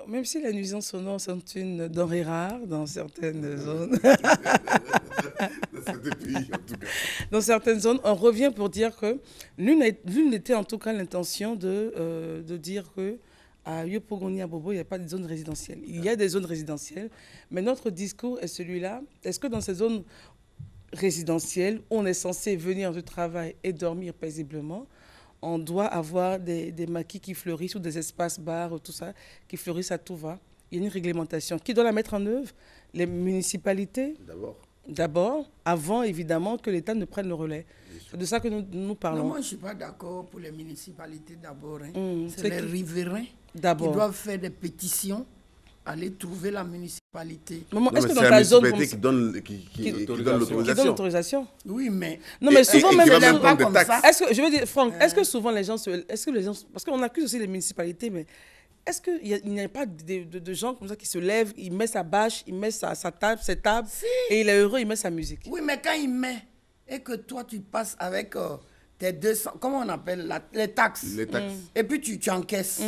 Même si les nuisances sonores sont une denrée rare dans certaines zones, Dans certains pays, en tout cas. dans certaines zones, on revient pour dire que l'une était en tout cas l'intention de dire que à Yopogoni, à Bobo, il n'y a pas de zone résidentielle. Il y a des zones résidentielles, mais notre discours est celui-là. Est-ce que dans ces zones résidentielles, on est censé venir du travail et dormir paisiblement, on doit avoir des maquis qui fleurissent ou des espaces bars, tout ça, qui fleurissent à tout va. Il y a une réglementation. Qui doit la mettre en œuvre? Les municipalités, d'abord, avant évidemment que l'État ne prenne le relais. C'est de ça que nous parlons. Non, moi je ne suis pas d'accord pour les municipalités d'abord. C'est les riverains qui d'abord doivent faire des pétitions, aller trouver la municipalité. Maman, Non, est-ce mais que c'est dans la ta zone municipalité qui donne l'autorisation. Oui, mais Non, mais Et souvent qui même va les même gens, prendre des comme taxes. ça. est-ce que je veux dire Franck, est-ce que souvent les gens parce qu'on accuse aussi les municipalités, mais est-ce qu'il n'y a pas de gens comme ça qui se lèvent, il met sa bâche, il met sa table, ses tables, et il est heureux, il met sa musique. Oui, mais quand il met et que toi tu passes avec tes 200, comment on appelle les taxes. Les taxes. Et puis tu encaisses.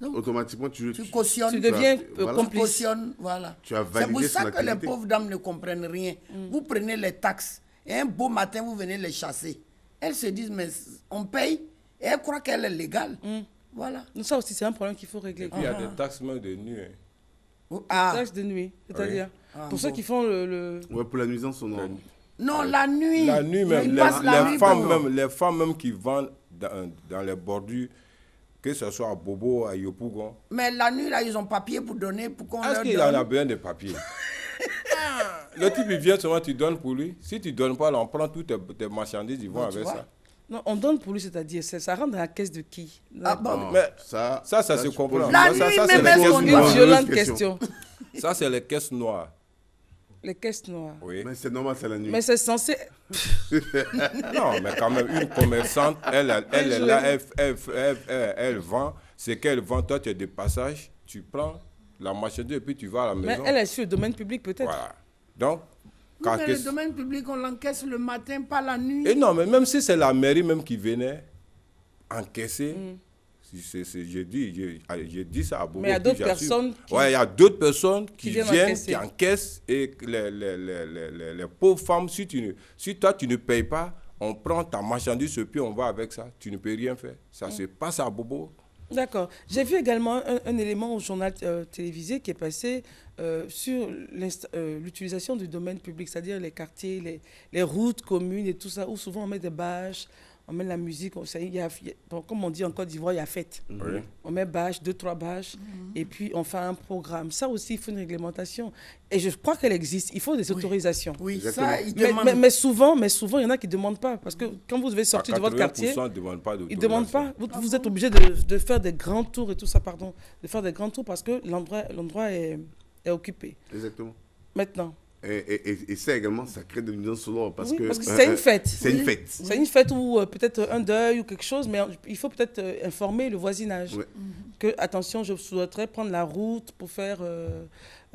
Donc, Automatiquement, tu cautionnes. Tu deviens voilà. Tu complice. cautionnes, voilà. Tu as C'est pour validé ça son que les activité. pauvres dames ne comprennent rien. Vous prenez les taxes et un beau matin, vous venez les chasser. Elles se disent, mais on paye et elles croient qu'elle est légale. Voilà. Donc ça aussi, c'est un problème qu'il faut régler. Il y a des taxes même de nuit. Ah, Taxe de nuit, c'est-à-dire Ah, pour ceux bon. qui font le... Ouais, pour la nuisance sonore. non, la nuit. La nuit même, Ils passent la nuit pour- les femmes même qui vendent dans les bordures, que ce soit à Bobo, à Yopougon, Mais la nuit, là, ils ont papier pour donner, pour qu'on est-ce leur qu'il en a donne. besoin de papier? Le type, il vient seulement, tu donnes pour lui. Si tu ne donnes pas, là, on prend toutes tes marchandises, ils vont tu avec vois. ça. Non, on donne pour lui, c'est-à-dire, ça rentre dans la caisse de qui? Ah bon? Non, Mais ça se tu comprend. poses- La Ça, nuit, c'est même les elles caisses sont Une noires. Bonne violente question. question. Ça, c'est les caisses noires. Les caisses noires. Oui. Mais c'est normal, c'est la nuit. Mais c'est censé... Non, mais quand même, une commerçante, elle est là, elle vend. Ce qu'elle vend, toi, tu es de passage, tu prends la marchandise et puis tu vas à la Mais maison. elle est sur le domaine public, peut-être. Voilà. Donc, Oui, quand mais qu'est-ce- le domaine public, on l'encaisse le matin, pas la nuit. Et non, mais même si c'est la mairie même qui venait encaisser, j'ai dit ça à Bobo. Mais il y a puis d'autres j'assure. personnes qui- Ouais, il y a d'autres personnes qui viennent viennent, encaisser. qui encaissent et que les pauvres femmes, si toi tu ne payes pas, on prend ta marchandise et puis on va avec ça. Tu ne peux rien faire. Ça se passe à Bobo. D'accord. J'ai vu également un élément au journal télévisé qui est passé sur l'utilisation du domaine public, c'est-à-dire les quartiers, les routes communes et tout ça, où souvent on met des bâches, on met de la musique, bon, comme on dit en Côte d'Ivoire, il y a fête. Oui. On met bâches, 2-3 bâches, et puis on fait un programme. Ça aussi, il faut une réglementation. Et je crois qu'elle existe. Il faut des autorisations. Oui, Exactement. ça, ils Mais, demandent. mais souvent, il y en a qui ne demandent pas. Parce que quand vous devez sortir de votre quartier, 80% ne demandent pas ils ne demandent pas. d'autorisation. Vous êtes obligé de faire des grands tours et tout ça, pardon. De faire des grands tours parce que l'endroit est occupé. Exactement. Maintenant, Et ça également, ça crée des nuisances sonores parce oui, que... parce que c'est une fête. C'est une fête. C'est une fête ou peut-être un deuil ou quelque chose, mais il faut peut-être informer le voisinage. Ouais. Que, attention, je souhaiterais prendre la route pour faire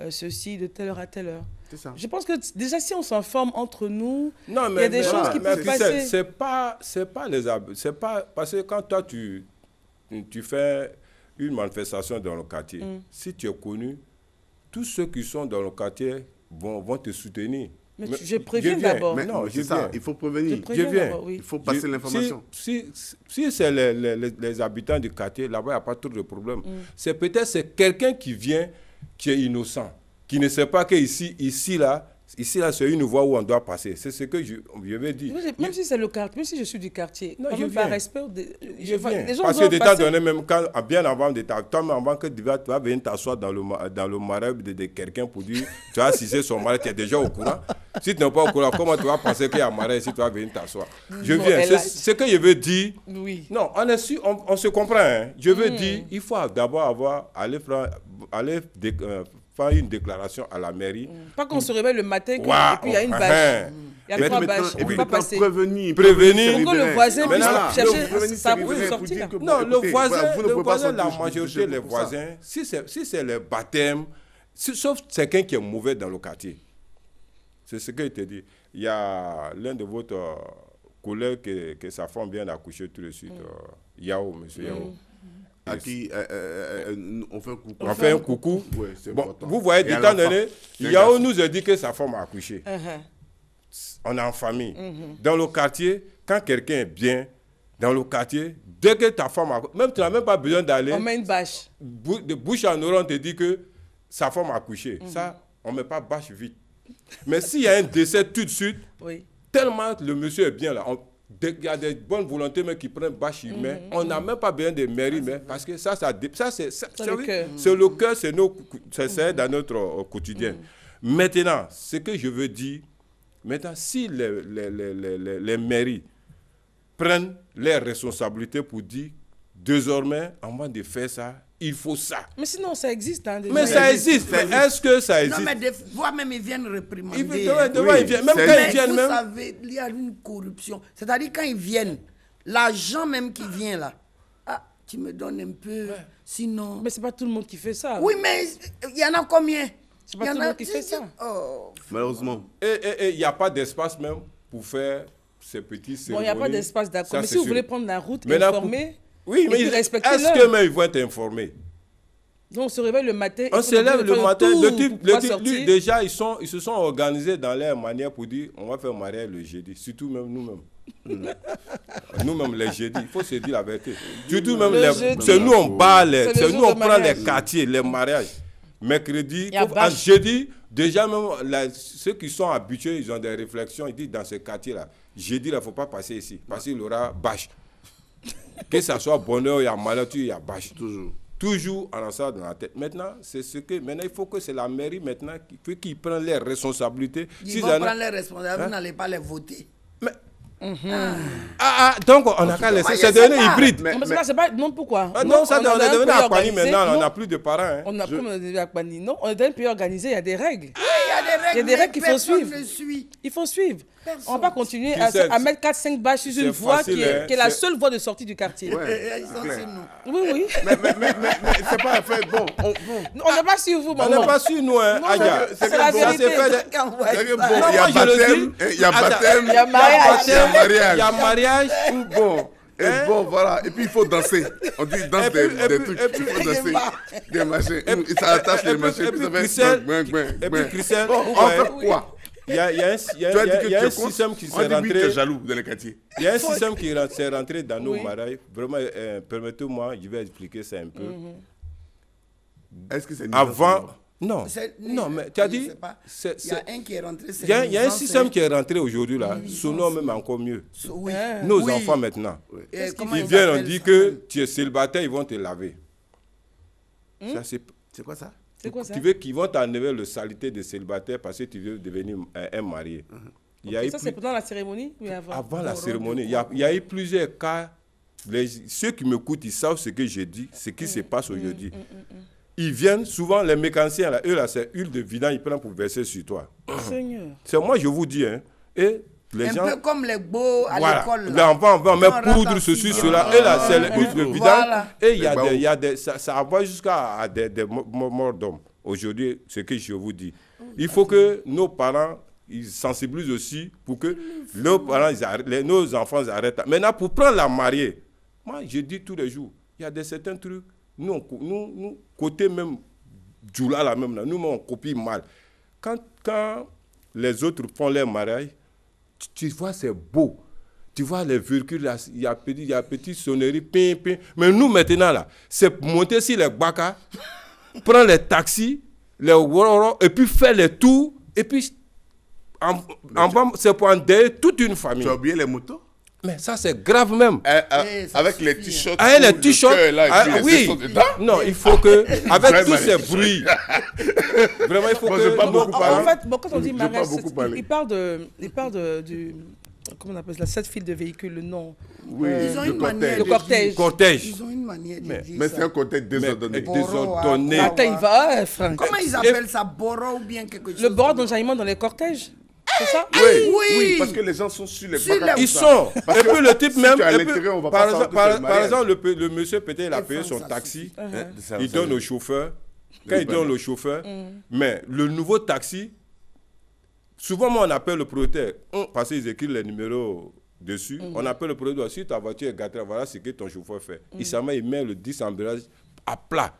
ceci de telle heure à telle heure. C'est ça. Je pense que déjà, si on s'informe entre nous, Non, il y a des choses qui mais peuvent tu sais, passer. c'est pas les c'est pas parce que quand toi tu fais une manifestation dans le quartier, si tu es connu, tous ceux qui sont dans le quartier vont te soutenir. Mais je préviens viens. d'abord. Mais Non, c'est je ça, viens. il faut Je prévenir. préviens viens. d'abord, oui. Il faut passer l'information. Si c'est les habitants du quartier, là-bas, il n'y a pas trop de problème. C'est peut-être c'est quelqu'un qui vient, qui est innocent, qui ne sait pas que ici là, c'est une voie où on doit passer. C'est ce que je vais dire. Même si c'est le quartier, même si je suis du quartier, Non, quand je même par viens. respect, Je viens. les gens Parce que doivent d'état passer. donné, même quand, bien avant toi-même avant que tu vas venir t'asseoir dans le marais de quelqu'un pour dire, tu as assisté son marais, tu es déjà au courant. Si tu n'es pas au courant, comment tu vas penser qu'il y a un marais si tu vas venir t'asseoir? Je Bon, viens. elle a- Ce que je veux dire, Oui. non, on se comprend. Hein. Je veux dire, il faut d'abord aller faire une déclaration à la mairie. Pas qu'on se réveille le matin Waouh, et puis il y a une bâche. Il y a Mais trois Maintenant, bâches. et On puis ne peut pas maintenant, passer. prévenir. Prévenir. Pour que le voisin puisse chercher sa route et sortir. Non, le voisin, vous ne pouvez pas sortir la chez- majorité chez des vous pour ça. voisins, si c'est le baptême, sauf quelqu'un qui est mauvais dans le quartier. C'est ce que je te dis. Il y a l'un de votre collègues que sa femme vient d'accoucher tout de suite, Yao, monsieur Yao. À qui on fait un coucou. On fait un coucou. Ouais, c'est Bon, important. vous voyez, Et à du temps l'enfant. donné, C'est un Yao garçon. nous a dit que sa femme a accouché. On est en famille. Dans le quartier, quand quelqu'un est bien, dans le quartier, dès que ta femme a accouché, même tu n'as même pas besoin d'aller, On met une bâche. de bouche en oreille, on te dit que sa femme a accouché. Ça, on ne met pas bâche vite. Mais s'il y a un décès tout de suite, Oui. tellement le monsieur est bien là, il y a des bonnes volontés mais qui prennent bâche humain. On n'a même pas besoin de mairie, mais parce que ça c'est le cœur. c'est le cœur, c'est dans notre quotidien. Maintenant, ce que je veux dire, maintenant, si les mairies prennent leurs responsabilités pour dire, désormais, avant de faire ça, il faut ça. Mais sinon, ça existe. Hein, déjà. Mais ça existe. Mais est-ce que ça Non, existe? mais des fois même, ils viennent réprimander. Ils viennent, même c'est- quand Mais ils viennent vous même. savez, il y a une corruption. C'est-à-dire, quand ils viennent, l'argent même qui vient là, ah, tu me donnes un peu, sinon... Mais c'est pas tout le monde qui fait ça. Oui, mais il y en a combien? C'est pas Il y tout en le a monde qui fait ça. Oh. Malheureusement. Et il n'y a pas d'espace même pour faire ces petits Bon, il cérémonies. n'y a pas d'espace d'accord. Ça, Mais c'est si vous sûr. voulez prendre la route, Maintenant, informer, Oui, et mais puis respecter est-ce l'heure. que même ils vont être informés? Donc on se réveille le matin. On se lève le matin, le type, lui, déjà, ils se sont organisés dans leur manière pour dire on va faire mariage le jeudi. Surtout même nous-mêmes. Nous-mêmes les jeudis, il faut se dire la vérité. Surtout même Le jeudi. c'est nous on bat, C'est le c'est jour nous on de prend mariage. les quartiers, les mariages. Mercredi, Il y a en bâche. jeudi, déjà même ceux qui sont habitués, ils ont des réflexions, ils disent dans ce quartier-là, jeudi, il ne faut pas passer ici, parce qu'il y aura bâche. Que ça soit bonheur, il y a malheur, il y a bâche. Toujours en ça dans la tête. Maintenant, c'est ce que maintenant il faut que c'est la mairie maintenant qui prenne les responsabilités. Ils vont prendre les responsables, vous n'allez pas les voter. Donc on a qu'à laisser. je C'est sais devenu pas. hybride. Non, mais c'est pas, non, pourquoi? Non, ça on on est devenu un pays à Pani organisé. maintenant, on Non, n'a plus de parents. Hein. on a comme on est devenu à Pani. Non, on est dans un pays organisé, il y a des règles. Il y a des règles qu'il faut personne suivre. ne suit. Il faut suivre. Personne. On ne va pas continuer Christelle, à mettre 4-5 bâches sur une c'est voie facile, qui est, hein. qui est la C'est- seule voie de sortie du quartier. Ouais. Ils sont clair. sur nous. Oui, oui. Mais c'est pas un fait. Bon, On n'est pas sur vous, On maman. n'est pas sûr, nous, hein, Non, Adia. c'est la Ça vérité. s'est fait de- c'est que bon, Non, il y a moi, je le baptême, dis. il y a Attends, baptême, il y a mariage. il y a mariage. Il y a mariage. Bon, et Hein? bon, voilà. Et puis il faut danser. On dit danse Et puis- des et puis- trucs. et puis- Il faut danser des machins. Et ça attache les machins. Et Puis puis ça fait Christelle, bang, bang, et puis bang. Christelle, Bon, on ouais. fait quoi? Il y a un Tu as dit que il y a tu un es contre. système qui On s'est dit oui, tu es rentré. jaloux dans les quartiers. Il y a un système qui s'est rentré dans nos Oui. mariages. Vraiment, permettez-moi, je vais expliquer ça un peu. Est-ce que c'est une Avant, non, C'est- non, mais tu as je dit, sais pas. c'est- Il y a un qui est rentré. c'est il y a un Nuisance, système c'est- qui est rentré aujourd'hui là, selon même encore mieux. Oui. Nos Oui. enfants maintenant, Et comment ils viennent, on appellent dit ça? que tu es célibataire, ils vont te laver. Ça, C'est quoi ça? C'est quoi ça? tu veux qu'ils vont t'enlever le salité de célibataire parce que tu veux devenir un marié. Il y a Et eu ça, c'est pendant la cérémonie ou avant? avant la cérémonie, il y a eu plusieurs cas. Ceux qui m'écoutent, ils savent ce que je dis, ce qui se passe aujourd'hui. Ils viennent, souvent, les mécaniciens, là, eux, là, c'est huile de vidange, ils prennent pour verser sur toi. Seigneur. C'est moi, je vous dis, hein. Et les Un gens. peu comme les beaux à Voilà. l'école. Là, on va On mettre rentre poudre, en ceci, sixième. cela. Et là, c'est l'huile de vidange. Voilà. Et il y a Les des, il y a des, ça va jusqu'à des morts d'hommes. Aujourd'hui, ce que je vous dis. Il faut que nos parents, ils sensibilisent aussi pour que nos parents, nos enfants ils arrêtent. Maintenant, pour prendre la mariée, moi, je dis tous les jours, il y a certains trucs, nous, côté même, Djoula, là même, là, nous, on copie mal. Quand les autres font leur mariage, tu vois, c'est beau. Tu vois les véhicules, là, il y a petite sonnerie, ping, ping. Mais nous, maintenant, là, c'est monter sur les baka, prendre les taxis, les wororo, et puis faire les tours, et puis, en bas, c'est pour endeuiller toute une famille. Tu as oublié les motos? Mais ça, c'est grave même. ça Avec les suffit, t-shirts. Ah, les sous le t-shirts, cœur, là, et ah, puis les oui. sexos dedans. Non, il faut que, avec tous Vraiment. ces bruits, vraiment, il faut Moi, que... j'ai pas beaucoup En parlé. fait, bon, quand on dit J'ai pas mariage, beaucoup parlé. il parle du... Comment on appelle ça? 7 files de véhicules, le nom. Oui, Ils ont le une manière Le de cortège. dire. Cortège. Ils ont une manière de dire Mais ça. c'est un côté désordonné. Désordonné. Ah, Attends, il va, Franck. Comment ils appellent ça? Boro ou bien quelque chose? Le bord d'enjaillement dans les cortèges, c'est ça? Oui. Parce que les gens sont sur les Sur bacs. les- Ils sont. Parce Et que puis le type si même. tu es à et puis, l'intérieur, on va par pas savoir que par- c'est le par mariage. exemple, le monsieur, peut-être, il a Et payé Franck, son ça taxi. suffit. Il donne au chauffeur. Quand il donne au chauffeur. Mais le nouveau taxi, souvent, moi, on appelle le propriétaire. Parce qu'ils écrivent les numéros dessus. On appelle le produit, si ta voiture est gâtée, voilà ce que ton chauffeur fait. Il s'en va, il met le disque embrayage à plat.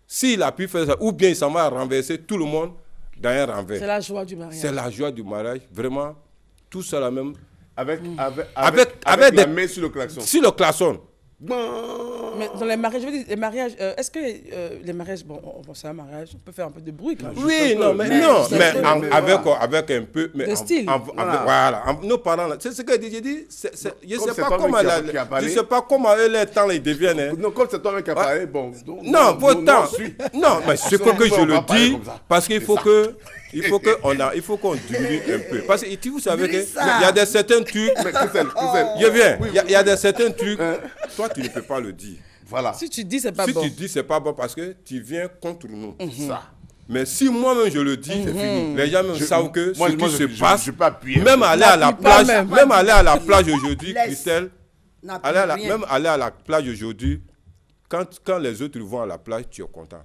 S'il a pu faire ça, ou bien il s'en va renverser tout le monde dans un renvers. C'est la joie du mariage. C'est la joie du mariage. Vraiment, tout ça la même. Avec Avec la des- main sur le klaxon. Si le klaxon, Mais dans les mariages, je veux dire, les mariages, est-ce que les mariages, bon, c'est un mariage, on peut faire un peu de bruit quand même. oui, non, mais avec un peu. Mais De style. Voilà. Nos parents, là, c'est ce que j'ai dit. Je ne Comme sais c'est pas toi-même comment qui a parlé. je sais pas comment les temps ils deviennent. Hein. Non, comme c'est toi-même qui as parlé, bon. Non, pourtant. Non, mais c'est Absolument, que je on va le parler dis comme ça. parce qu'il faut que. Il faut qu'on diminue un peu. Parce que vous savez qu'il y a des certains trucs. Mais Christelle, Je viens. Il y a des certains trucs. Toi, tu ne peux pas le dire. voilà. Si tu dis, c'est pas Si bon. tu dis, c'est pas bon parce que tu viens contre nous. Ça. Mais si moi-même je le dis, les gens même savent que moi, ce qui se je passe, peux appuyer. même aller à la N'appuie pas plage, même. même aller à la plage aujourd'hui, Laisse. Christelle, N'appuie rien. même aller à la plage aujourd'hui, quand les autres vont à la plage, tu es content.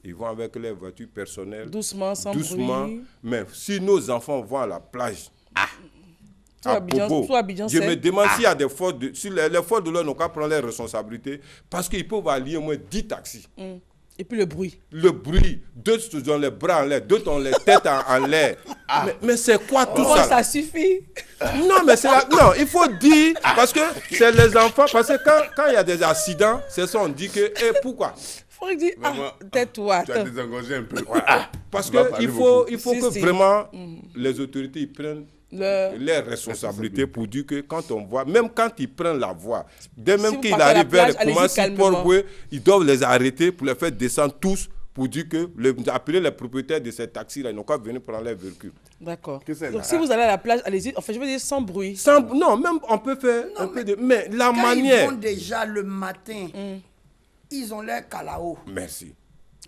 Ils vont avec leurs voitures personnelles, Doucement, sans doucement. bruit. Mais si nos enfants vont à la plage, Tout à Abidjan, Bobo, tout Abidjan, je c'est- me demande s'il y a des forces si les forces de l'ordre n'ont qu'à prendre leurs responsabilités parce qu'ils peuvent allier au moins 10 taxis. Et puis le bruit. Le bruit, d'autres ont les bras en l'air, d'autres ont les têtes en l'air. Mais c'est quoi tout Oh, ça? ça suffit. Non, mais non, il faut dire, parce que c'est les enfants, parce que quand il y a des accidents, c'est ça, on dit que, pourquoi? Faut dire, Vraiment, tais-toi. Tu as désengagé un peu. Parce On va parler qu'il faut Si, que si. vraiment les autorités ils prennent Le... les responsabilités pour dire que quand on voit, même quand ils prennent la voie, dès Si même vous qu'ils partez à la arrivent vers plage, les commencements allez-y calmement. ils doivent les arrêter pour les faire descendre tous pour dire que, appeler les propriétaires de ces taxis-là, ils n'ont qu'à venir prendre leur véhicule. D'accord. Que c'est Donc là? si vous allez à la plage, allez-y. Enfin, je veux dire sans bruit. Non, même on peut faire un peu de. Mais la Quand manière. ils vont déjà le matin, ils ont leur calao. Merci.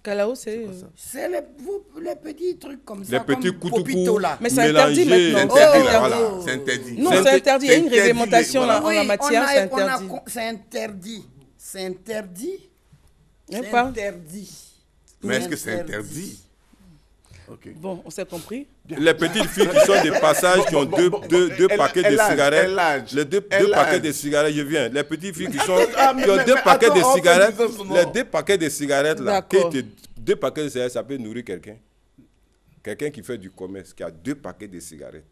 Calao, c'est... C'est les petits trucs comme Les ça, petits comme couteaux Popito là. Mais c'est interdit mélangés. maintenant. C'est interdit, Oh, là, oh, voilà. oh. C'est interdit. Non, C'est c'est interdit. Il y a une interdit, réglementation voilà. en la matière, c'est interdit. C'est interdit. C'est interdit. Même C'est pas. interdit. Mais est-ce que c'est interdit? Ok. Bon, on s'est compris. Les petites filles qui sont des passages, qui ont deux paquets de cigarettes. Les deux paquets de cigarettes, je viens. Les petites filles qui ont deux paquets de cigarettes. Les deux paquets de cigarettes là. D'accord. Deux paquets de cigarettes, ça peut nourrir quelqu'un. Quelqu'un qui fait du commerce, qui a deux paquets de cigarettes.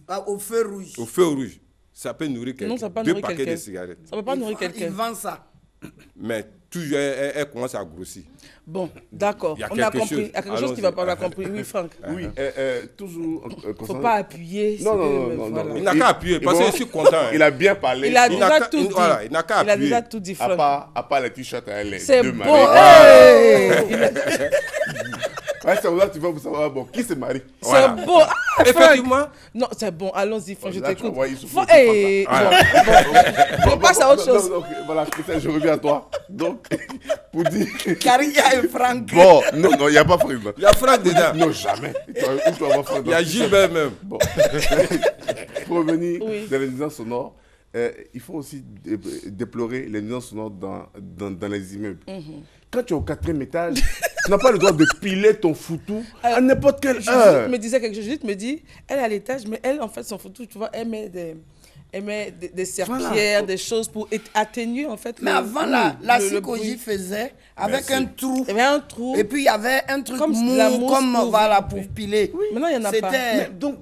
Ah, au feu rouge. Au feu rouge, ça peut nourrir quelqu'un. Non, ça peut pas deux nourrir paquets de quelqu'un. cigarettes. Ça ne peut pas nourrir Ils quelqu'un. vendent ça. Mais toujours, elle commence à grossir. Bon, d'accord. Il y a On a quelque compris. chose. Il y a quelque chose qui ne va pas. On a Allons-y. compris. Oui, Franck. Oui, toujours. Il ne faut concernant- pas appuyer. Non, c'est non, que- non, non, voilà. non. Il n'a qu'à appuyer, parce que je suis content. hein. Il a bien parlé. Il a Il n'a déjà qu'à- tout dit. voilà, il n'a qu'à Il a appuyer. déjà tout dit, Franck. À part les t-shirts, hein, les C'est deux bon. mariés. Hey Il a- Ouais, c'est là tu vas vous savoir, bon, qui se marie? C'est Voilà. bon. Ah, Franck. Effectivement, Non, c'est bon. Allons-y, Franck, je Là, tu t'écoute. vas voir, il souffre Franck, de tout hey, Voilà. bon, on passe à autre chose. Donc, voilà, Christelle, je reviens à toi. Donc, pour dire. Caria et Franck. Bon, non, il n'y a pas Franck. il y a Franck dedans. Non, jamais. Où tu vas voir Franck? Il y a Gilbert même. Bon. Pour revenir Oui. dans les nuisances sonores, il faut aussi déplorer les nuisances sonores dans les immeubles. Quand tu es au 4e étage, tu n'as pas le droit de piler ton foutou à n'importe quelle heure. Judith me disait quelque chose. Judith me dit, elle est à l'étage, mais elle, en fait, son photo, tu vois, elle met des serpillères, Voilà. des choses pour atténuer, en fait. Mais le- avant, la le psychologie bruit. faisait avec Merci. un trou. Il y avait un trou. Et puis il y avait un truc Comme mou, la mousse comme pour- voilà, pour piler. Maintenant, il n'y en a pas. C'était. Donc,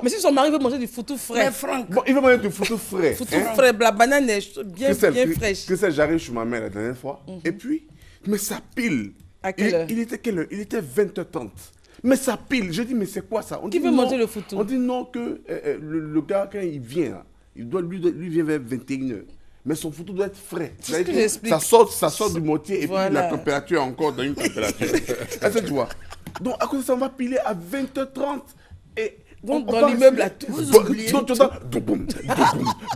Mais si son mari veut manger du foutou frais, Mais Franck, bon, il va manger du foutu frais. foutou hein. frais, la banane est bien, Christelle, bien fraîche. Christelle, j'arrive chez ma mère la dernière fois. Et puis, mais ça pile. À quelle heure Il était quelle heure? Il était 20h30. Mais ça pile. Je dis, mais c'est quoi ça? On Qui dit veut non. manger le foutou? On dit non, que le gars, quand il vient, là, lui vient vers 21h. Mais son photo doit être frais. C'est ce que j'explique. Ça sort du mortier et Voilà. puis la température est encore dans une température. Est-ce que tu vois? Donc, à cause de ça, on va piler à 20h30. Et Donc, on dans va l'immeuble, là, respirer. tout. Vous Bon, oubliez. donc, tu entends dougoum,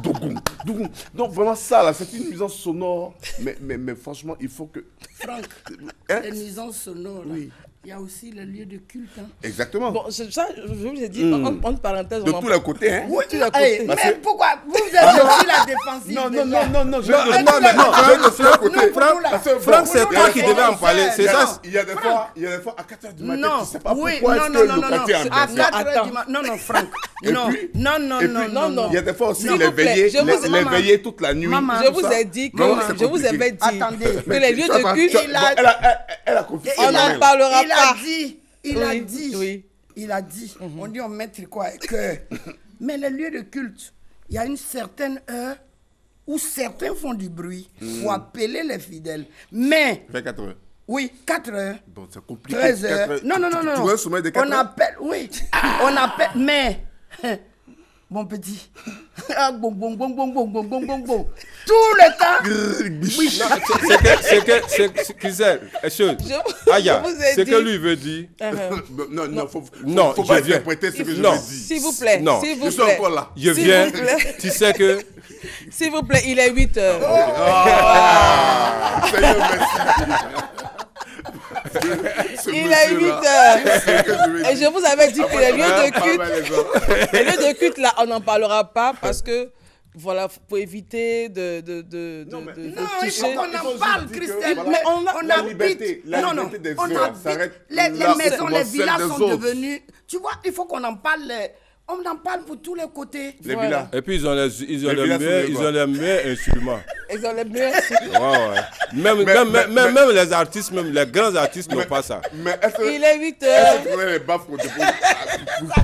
dougoum, dougoum. Donc, vraiment, ça, là, c'est une nuisance sonore. Mais franchement, il faut que. Franck, Hein? les nuisances sonores, là, Oui. Il y a aussi le lieu de culte. Hein. Exactement. Bon, ça, je vous ai dit, entre parenthèses, De tous les côtés, hein. Oui, tous les côtés. mais pourquoi vous êtes aussi la défensive? Non, je Franck, c'est toi qui devais en parler. C'est ça. Il y a des fois, à 4h du matin, Non, tu ne sais pas oui, pourquoi est-ce que le quartier est à ambiancé. 4h du matin. Non, non, Franck. Non, non. Il y a des fois aussi, S'il les vous plaît, veillées, veillées toute la nuit. Maman, Je vous ai dit que, je vous avais dit attendez, que les lieux de culte, Elle a confié. on n'en parlera il pas. a dit, il a dit, Oui. il a dit, on dit on mettre quoi que, mais les lieux de culte, il y a une certaine heure où certains font du bruit pour appeler les fidèles. Mais, 24 heures. oui, 4 heures, Bon, c'est compliqué. 13 heures. Non. Tu veux un sommeil de 4 On heures? appelle, oui, on appelle, mais, mon petit, bon. Tout le temps, oui. C'est Aya, je vous ai ce dit. que lui veut dire. Non, faut je pas viens. interpréter ce que je Non. veux dire. S'il vous plaît, Non, s'il Je vous suis plaît. encore là. Je S'il viens. vous plaît. Tu sais que. S'il vous plaît, il est 8 heures. Seigneur, merci. Il est 8 heures. Et je vous avais dit que les lieux de culte, là, on n'en parlera pas parce que, voilà, pour éviter de Non, il toucher. faut qu'on en parle, Christelle. Mais On la habite, liberté des on heures habite, s'arrête les là maisons, où les celle villas des sont autres. devenues, tu vois, il faut qu'on en parle, on en parle pour tous les côtés. Les Voilà. villas. Et puis ils ont les villas meilleurs instruments. Ils ont les meilleurs. Ouais. Même les artistes, même les grands artistes n'ont pas ça. Mais est-ce que... Il est 8 Est-ce heures. que tu connais les baffes qu'on te pose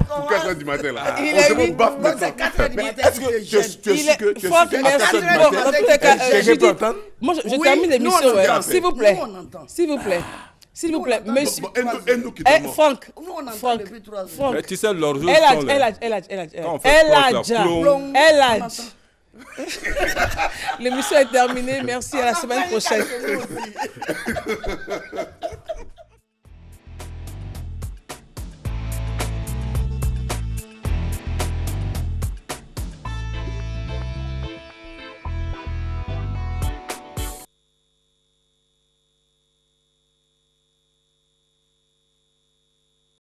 pour 4 heures du matin là? Il On est te pose huit. baffe Bon, maintenant. c'est 4 heures du Mais matin, est-ce que c'est tu es jeune. sûr Il est que tu es Franck, sûr qu'à merci. 4 heures du Bon, matin, dans tous les cas, quelqu'un Judith, peut entendre? moi, je Oui, termine nous, l'émission. on Ouais. entend. S'il vous plaît. Nous, on entend. S'il vous plaît. S'il vous plaît. Monsieur. Aide-nous qui Eh, demande. Franck. Nous, on entend Franck. depuis 3 heures. Franck. Et tu sais, leurs jours Elle sont a. Quand on fait sport, ça plomb. Elle a. On entend. L'émission est terminée. Merci. À la semaine prochaine. Nous aussi.